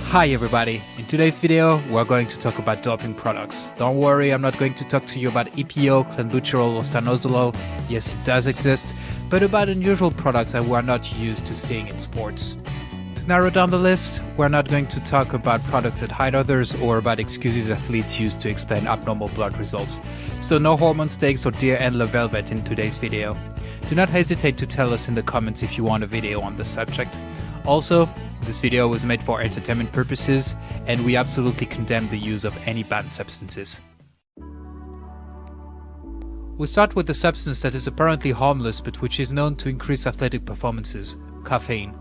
Hi everybody, in today's video we're going to talk about doping products. Don't worry, I'm not going to talk to you about EPO, clenbuterol or stanozolol, yes it does exist, but about unusual products that we're not used to seeing in sports. To narrow down the list, we're not going to talk about products that hide others or about excuses athletes use to explain abnormal blood results. So no hormone steaks or deer antler velvet in today's video. Do not hesitate to tell us in the comments if you want a video on the subject. Also, this video was made for entertainment purposes, and we absolutely condemn the use of any banned substances. We'll start with a substance that is apparently harmless but which is known to increase athletic performances: caffeine.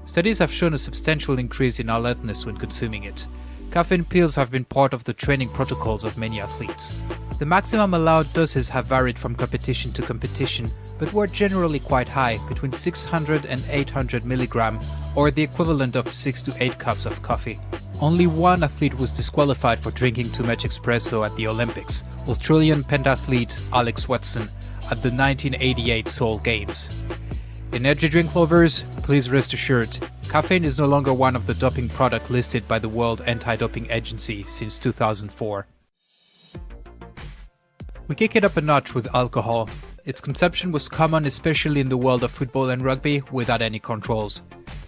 Studies have shown a substantial increase in alertness when consuming it. Caffeine pills have been part of the training protocols of many athletes. The maximum allowed doses have varied from competition to competition, but were generally quite high, between 600 and 800 mg, or the equivalent of 6 to 8 cups of coffee. Only one athlete was disqualified for drinking too much espresso at the Olympics: Australian pentathlete Alex Watson at the 1988 Seoul Games. Energy drink lovers, please rest assured, caffeine is no longer one of the doping products listed by the World Anti-Doping Agency since 2004. We kick it up a notch with alcohol. Its consumption was common, especially in the world of football and rugby, without any controls.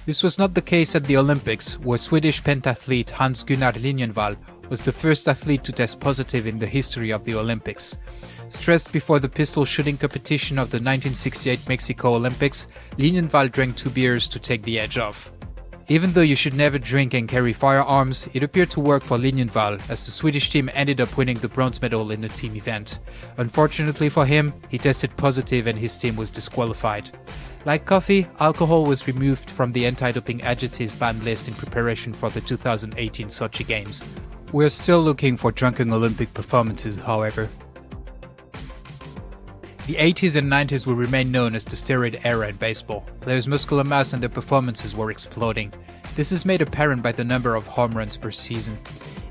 This was not the case at the Olympics, where Swedish pentathlete Hans-Gunnar Liljenvall was the first athlete to test positive in the history of the Olympics. Stressed before the pistol shooting competition of the 1968 Mexico Olympics, Liljenvall drank 2 beers to take the edge off. Even though you should never drink and carry firearms, it appeared to work for Liljenvall, as the Swedish team ended up winning the bronze medal in the team event. Unfortunately for him, he tested positive and his team was disqualified. Like coffee, alcohol was removed from the anti-doping agency's banned list in preparation for the 2018 Sochi Games. We're still looking for drunken Olympic performances, however. The 80s and 90s will remain known as the steroid era in baseball. Players' muscular mass and their performances were exploding. This is made apparent by the number of home runs per season.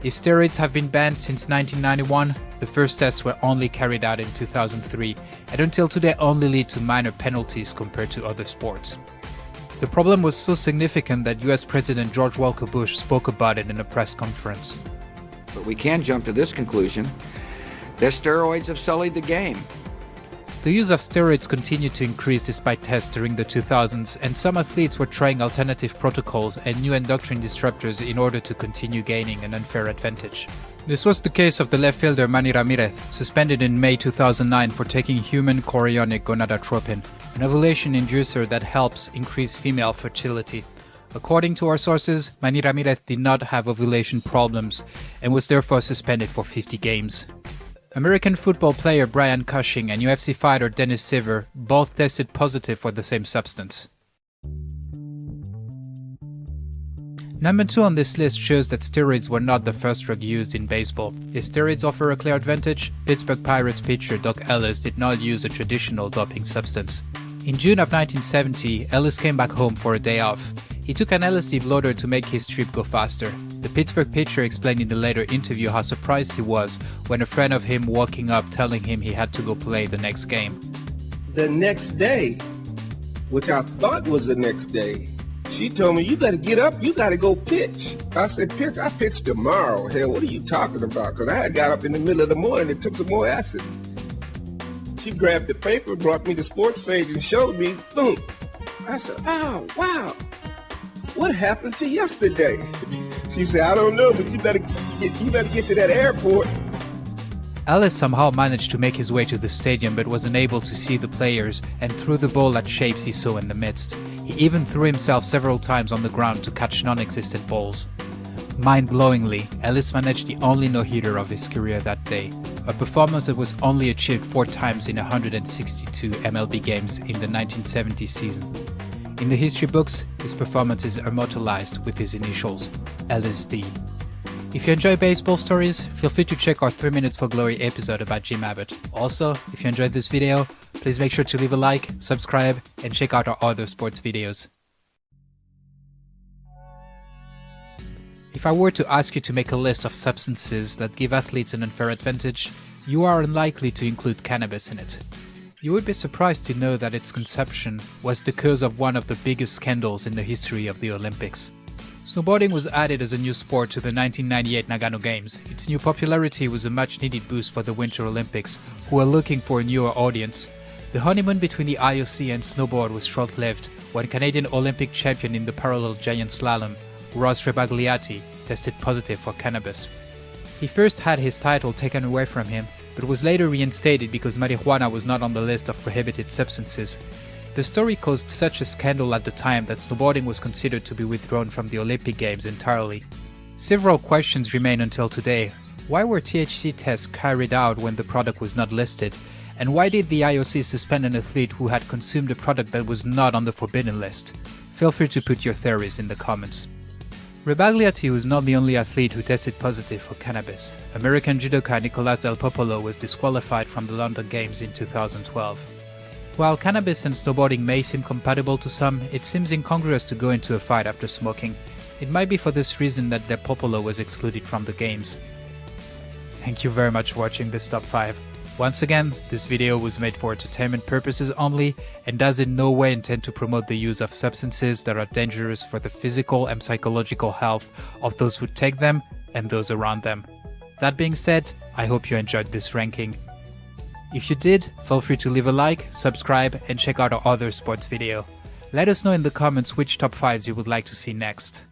If steroids have been banned since 1991, the first tests were only carried out in 2003, and until today only lead to minor penalties compared to other sports. The problem was so significant that US President George Walker Bush spoke about it in a press conference. But we can jump to this conclusion that steroids have sullied the game. The use of steroids continued to increase despite tests during the 2000s, and some athletes were trying alternative protocols and new endocrine disruptors in order to continue gaining an unfair advantage. This was the case of the left fielder Manny Ramirez, suspended in May 2009 for taking human chorionic gonadotropin, an ovulation inducer that helps increase female fertility. According to our sources, Manny Ramirez did not have ovulation problems and was therefore suspended for 50 games. American football player Brian Cushing and UFC fighter Dennis Siver both tested positive for the same substance. Number 2 on this list shows that steroids were not the first drug used in baseball. If steroids offer a clear advantage, Pittsburgh Pirates pitcher Doc Ellis did not use a traditional doping substance. In June of 1970, Ellis came back home for a day off. He took an LSD bloater to make his trip go faster. The Pittsburgh pitcher explained in the later interview how surprised he was when a friend of him walking up telling him he had to go play the next game. The next day, which I thought was the next day, she told me, "You gotta get up, you gotta go pitch." I said, "Pitch? I pitch tomorrow." Hell, what are you talking about? Because I had got up in the middle of the morning and took some more acid. She grabbed the paper, brought me the sports page and showed me, boom. I said, "Oh, wow. What happened to yesterday?" She said, "I don't know, but you better get to that airport." Ellis somehow managed to make his way to the stadium but was unable to see the players and threw the ball at shapes he saw in the midst. He even threw himself several times on the ground to catch non-existent balls. Mind-blowingly, Ellis managed the only no-hitter of his career that day, a performance that was only achieved 4 times in 162 MLB games in the 1970 season. In the history books, his performance is immortalized with his initials, LSD. If you enjoy baseball stories, feel free to check our 3 Minutes for Glory episode about Jim Abbott. Also, if you enjoyed this video, please make sure to leave a like, subscribe, and check out our other sports videos. If I were to ask you to make a list of substances that give athletes an unfair advantage, you are unlikely to include cannabis in it. You would be surprised to know that its conception was the cause of one of the biggest scandals in the history of the Olympics. Snowboarding was added as a new sport to the 1998 Nagano Games. Its new popularity was a much-needed boost for the Winter Olympics, who were looking for a newer audience. The honeymoon between the IOC and snowboard was short-lived when Canadian Olympic champion in the parallel giant slalom, Ross Rebagliati, tested positive for cannabis. He first had his title taken away from him, but was later reinstated because marijuana was not on the list of prohibited substances. The story caused such a scandal at the time that snowboarding was considered to be withdrawn from the Olympic Games entirely. Several questions remain until today. Why were THC tests carried out when the product was not listed? And why did the IOC suspend an athlete who had consumed a product that was not on the forbidden list? Feel free to put your theories in the comments. Rebagliati was not the only athlete who tested positive for cannabis. American judoka Nicolas Del Popolo was disqualified from the London Games in 2012. While cannabis and snowboarding may seem compatible to some, it seems incongruous to go into a fight after smoking. It might be for this reason that Del Popolo was excluded from the Games. Thank you very much for watching this top 5. Once again, this video was made for entertainment purposes only and does in no way intend to promote the use of substances that are dangerous for the physical and psychological health of those who take them and those around them. That being said, I hope you enjoyed this ranking. If you did, feel free to leave a like, subscribe, and check out our other sports video. Let us know in the comments which top 5s you would like to see next.